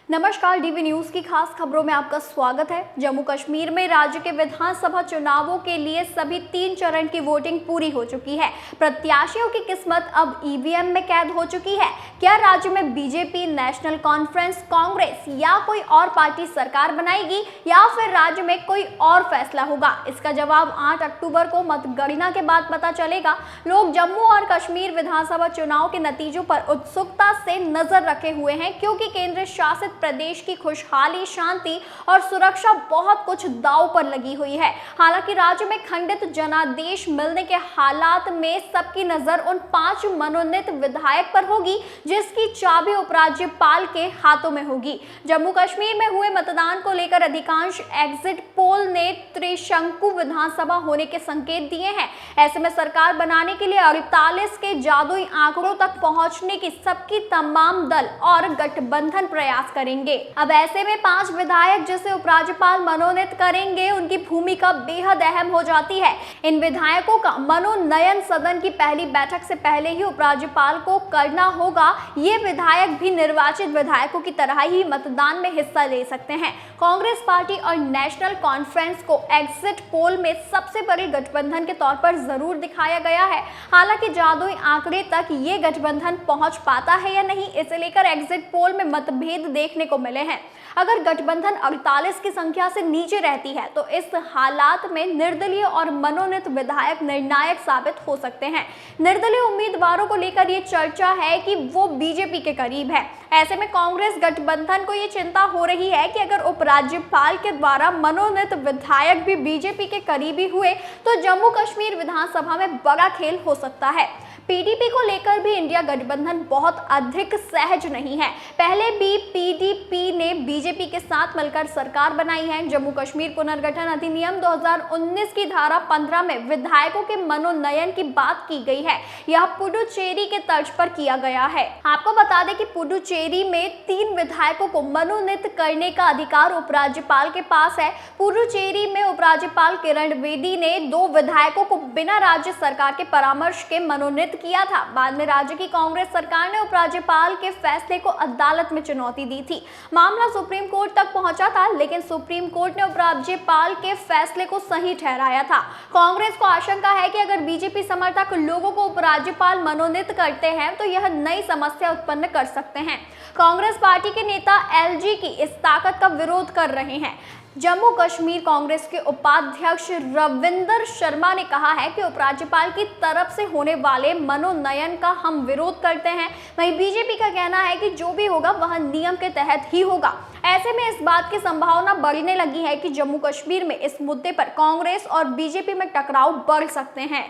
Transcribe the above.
नमस्कार, DV news की खास खबरों में आपका स्वागत है। जम्मू कश्मीर में राज्य के विधानसभा चुनावों के लिए सभी 3 चरण की वोटिंग पूरी हो चुकी है। प्रत्याशियों की किस्मत अब ईवीएम में कैद हो चुकी है। क्या राज्य में बीजेपी, नेशनल कॉन्फ्रेंस, कांग्रेस या कोई और पार्टी सरकार बनाएगी या फिर राज्य में कोई और फैसला होगा? इसका जवाब 8 अक्टूबर को मतगणना के बाद पता चलेगा। लोग जम्मू और कश्मीर विधानसभा चुनाव के नतीजों पर उत्सुकता से नजर रखे हुए हैं, क्योंकि केंद्र शासित प्रदेश की खुशहाली, शांति और सुरक्षा बहुत कुछ दांव पर लगी हुई है। हालांकि राज्य में खंडित जनादेश मिलने के हालात में सबकी नजर उन 5 मनोनीत विधायक पर होगी, जिसकी चाबी उपराज्यपाल के हाथों में होगी। जम्मू कश्मीर में हुए मतदान को लेकर अधिकांश एग्जिट पोल ने त्रिशंकु विधानसभा होने के संकेत दिए हैं। ऐसे में सरकार बनाने के लिए 48 के जादुई आंकड़ों तक पहुंचने की सबकी तमाम दल और गठबंधन प्रयास करेंगे। अब ऐसे में 5 विधायक जिसे उपराज्यपाल मनोनीत करेंगे, उनकी भूमिका बेहद अहम हो जाती है। इन विधायकों का मनोनयन सदन की पहली बैठक से पहले ही उपराज्यपाल को करना होगा। ये विधायक भी निर्वाचित विधायकों की तरह ही मतदान में हिस्सा ले सकते हैं। कांग्रेस पार्टी और नेशनल कॉन्फ्रेंस को एग्जिट पोल में सबसे बड़े गठबंधन के तौर पर जरूर दिखाया गया है। हालांकि जादुई आंकड़े तक ये गठबंधन पहुंच पाता है या नहीं, इसे लेकर एग्जिट पोल में मतभेद देखने को मिले हैं। अगर गठबंधन 48 की संख्या से नीचे रहती है तो इस हालात में निर्दलीय और मनोनीत विधायक निर्णायक साबित हो सकते हैं। निर्दलीय उम्मीदवारों को लेकर ये चर्चा है कि वो बीजेपी के करीब है। ऐसे में कांग्रेस गठबंधन को ये चिंता हो रही है कि अगर उपराज्यपाल के द्वारा मनोनीत विधायक भी बीजेपी के करीबी हुए तो जम्मू कश्मीर विधानसभा में बड़ा खेल हो सकता है। पीडीपी को लेकर भी इंडिया गठबंधन बहुत अधिक सहज नहीं है। पहले भी पीडीपी ने बीजेपी के साथ मिलकर सरकार बनाई है। जम्मू कश्मीर पुनर्गठन अधिनियम 2019 की धारा 15 में विधायकों के मनोनयन की बात की गई है। यह पुडुचेरी के तर्ज पर किया गया है। आपको बता दें कि पुडुचेरी में 3 विधायकों को मनोनीत करने का अधिकार उपराज्यपाल के पास है। पुडुचेरी में उपराज्यपाल किरण बेदी ने 2 विधायकों को बिना राज्य सरकार के परामर्श के मनोनीत किया था। बाद में राज्य की कांग्रेस सरकार ने उपराज्यपाल के फैसले को अदालत में चुनौती दी थी। मामला सुप्रीम कोर्ट तक पहुंचा था, लेकिन सुप्रीम कोर्ट ने उपराज्यपाल के फैसले को सही ठहराया था। कांग्रेस को आशंका है कि अगर बीजेपी समर्थक लोगों को उपराज्यपाल मनोनीत करते हैं तो यह नई समस्या उत्पन्न कर सकते हैं। कांग्रेस पार्टी के नेता एलजी की इस ताकत का विरोध कर रहे हैं। जम्मू कश्मीर कांग्रेस के उपाध्यक्ष रविंदर शर्मा ने कहा है कि उपराज्यपाल की तरफ से होने वाले मनोनयन का हम विरोध करते हैं। वहीं बीजेपी का कहना है कि जो भी होगा वह नियम के तहत ही होगा। ऐसे में इस बात की संभावना बढ़ने लगी है कि जम्मू कश्मीर में इस मुद्दे पर कांग्रेस और बीजेपी में टकराव बढ़ सकते हैं।